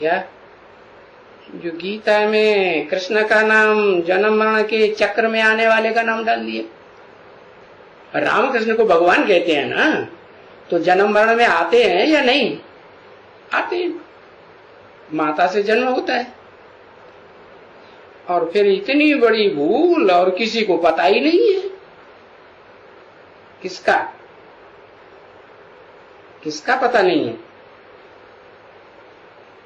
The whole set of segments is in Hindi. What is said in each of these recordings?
क्या जो गीता में कृष्ण का नाम जन्म मरण के चक्र में आने वाले का नाम डाल दिया। रामकृष्ण को भगवान कहते हैं ना, तो जन्म मरण में आते हैं या नहीं आते हैं? माता से जन्म होता है और फिर इतनी बड़ी भूल और किसी को पता ही नहीं है। किसका पता नहीं है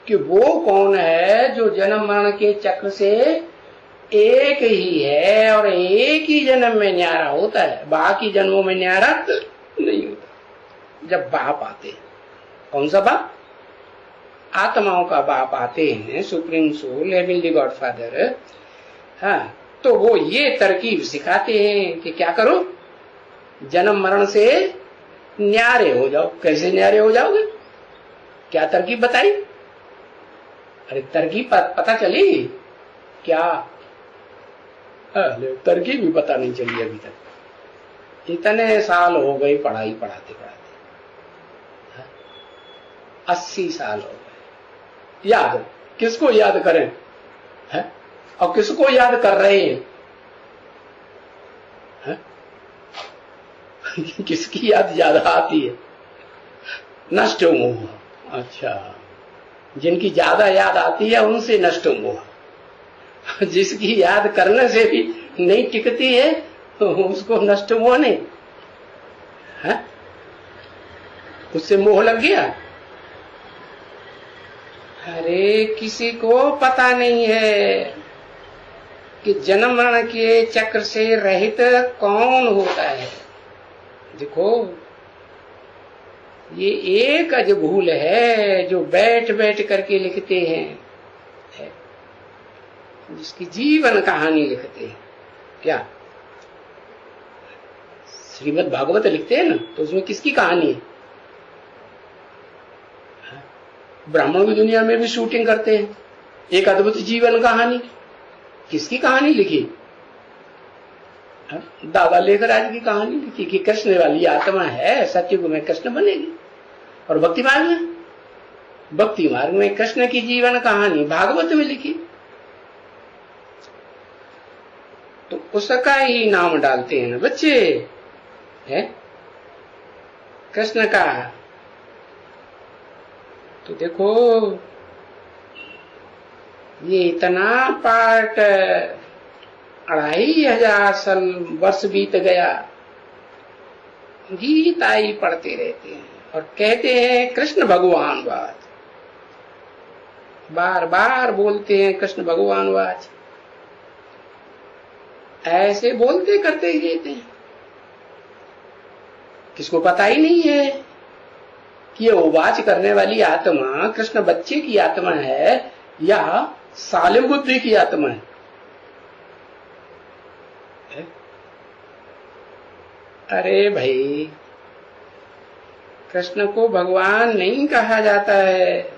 कि वो कौन है जो जन्म मरण के चक्र से एक ही है और एक ही जन्म में न्यारा होता है, बाकी जन्मों में न्यारा नहीं होता। जब बाप आते हैं, कौन सा बाप? आत्माओं का बाप आते हैं, सुप्रीम सोल, हेवनली गॉडफादर। हाँ, तो वो ये तरकीब सिखाते हैं कि क्या करो, जन्म मरण से न्यारे हो जाओ। कैसे न्यारे हो जाओगे? क्या तरकीब बताई? अरे तरकीब पता चली क्या? तरकीब भी पता नहीं चली अभी तक। इतने साल हो गए पढ़ाई पढ़ाते पढ़ाते, 80 साल हो गए। याद किसको याद करें है? और किसको याद कर रहे हैं? किसकी याद ज्यादा आती है? नष्ट मोह। अच्छा, जिनकी ज्यादा याद आती है उनसे नष्ट मोह। जिसकी याद करने से भी नहीं टिकती है तो उसको नष्ट मोह नहीं है, उससे मोह लग गया। अरे किसी को पता नहीं है कि जन्म मरण के चक्र से रहित कौन होता है। देखो, ये एक अज भूल है जो बैठ बैठ करके लिखते हैं, जिसकी जीवन कहानी लिखते हैं। क्या श्रीमद् भागवत लिखते हैं ना, तो उसमें किसकी कहानी है? ब्राह्मणों की दुनिया में भी शूटिंग करते हैं, एक अद्भुत जीवन कहानी। किसकी कहानी लिखी? दादा लेखराज की कहानी लिखी कि कृष्ण वाली आत्मा है, सत्युग में कृष्ण बनेगी। और भक्ति मार्ग में कृष्ण की जीवन कहानी भागवत में लिखी। तो उसका ही नाम डालते हैं ना बच्चे, है कृष्ण का। तो देखो, ये इतना पार्ट 2500 वर्ष बीत गया, गीता ही पढ़ते रहते हैं और कहते हैं कृष्ण भगवानवाद, बार बार बोलते हैं कृष्ण भगवानवाद। ऐसे बोलते करते ही रहते हैं। किसको पता ही नहीं है कि ये उवाच करने वाली आत्मा कृष्ण बच्चे की आत्मा है या सालिम बुद्धि की आत्मा है। अरे भाई, कृष्ण को भगवान नहीं कहा जाता है।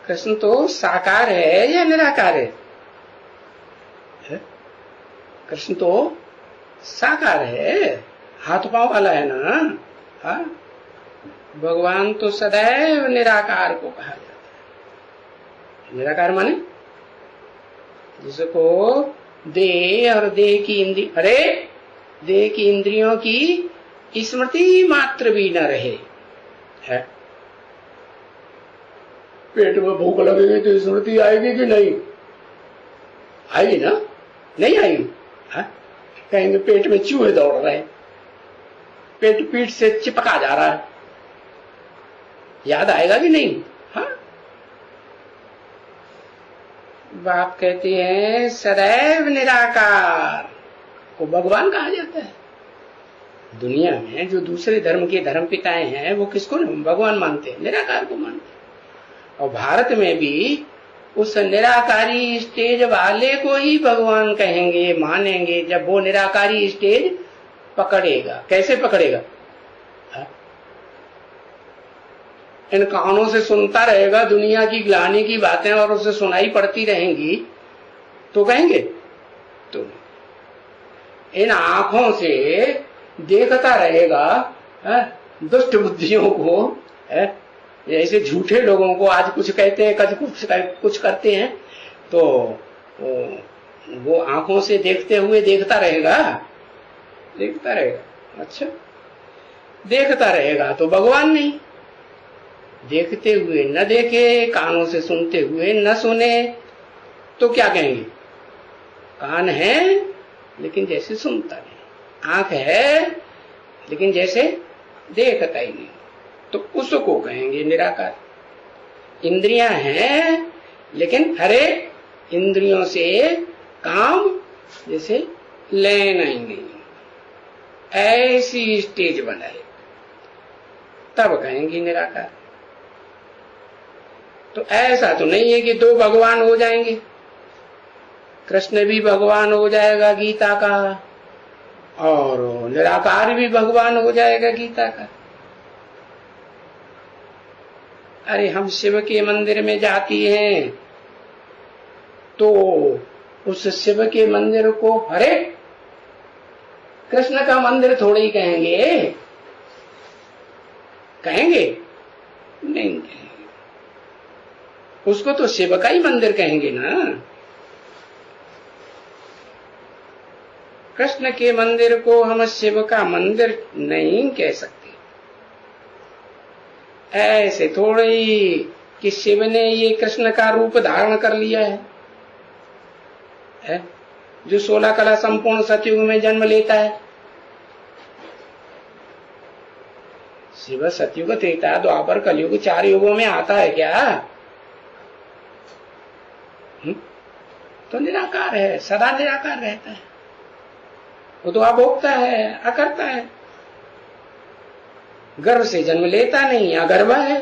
कृष्ण तो साकार है या निराकार है? कृष्ण तो साकार है, हाथ पांव वाला है ना। हाँ, भगवान तो सदैव निराकार को कहा जाता है। निराकार माने जिसको देह और देह की इंद्रियों की स्मृति मात्र भी न रहे है। पेट में भूख लगेगी तो स्मृति आएगी कि नहीं आएगी? ना, नहीं आएगी। कहेंगे पेट में चूहे दौड़ रहे हैं, पेट पीठ से चिपका जा रहा है, याद आएगा कि नहीं? हाँ, बाप कहते हैं सदैव निराकार को भगवान कहा जाता है। दुनिया में जो दूसरे धर्म के धर्म पिताएं हैं वो किसको भगवान मानते हैं? निराकार को मानते हैं। और भारत में भी उस निराकारी स्टेज वाले को ही भगवान कहेंगे, मानेंगे, जब वो निराकारी स्टेज पकड़ेगा। कैसे पकड़ेगा? इन कानों से सुनता रहेगा दुनिया की ग्लानि की बातें और उसे सुनाई पड़ती रहेंगी तो कहेंगे? तो इन आंखों से देखता रहेगा दुष्ट बुद्धियों को, जैसे झूठे लोगों को आज कुछ कहते हैं, कल कुछ करते हैं, तो वो आंखों से देखते हुए देखता रहेगा। अच्छा, देखता रहेगा तो भगवान नहीं, देखते हुए न देखे, कानों से सुनते हुए न सुने, तो क्या कहेंगे? कान है लेकिन जैसे सुनता नहीं, आंख है लेकिन जैसे देखता ही नहीं, तो उसको कहेंगे निराकार। इंद्रियां हैं लेकिन हरे इंद्रियों से काम जैसे लेना ही नहीं, ऐसी स्टेज बनाए तब कहेंगे निराकार। तो ऐसा तो नहीं है कि दो भगवान हो जाएंगे, कृष्ण भी भगवान हो जाएगा गीता का और निराकार भी भगवान हो जाएगा गीता का। अरे हम शिव के मंदिर में जाती हैं तो उस शिव के मंदिर को अरे कृष्ण का मंदिर थोड़ी ही कहेंगे, नहीं कहेंगे, उसको तो शिव का ही मंदिर कहेंगे ना। कृष्ण के मंदिर को हम शिव का मंदिर नहीं कह सकते। ऐसे थोड़े ही कि शिव ने ये कृष्ण का रूप धारण कर लिया है, जो 16 कला संपूर्ण सतयुग में जन्म लेता है। शिव सतयुग, त्रेता, द्वापर, कलयुग 4 युगों में आता है क्या? तो निराकार है, सदा निराकार रहता है। वो तो अभोक्ता है, अकर्ता है, गर्भ से जन्म लेता नहीं, अगर्भ है।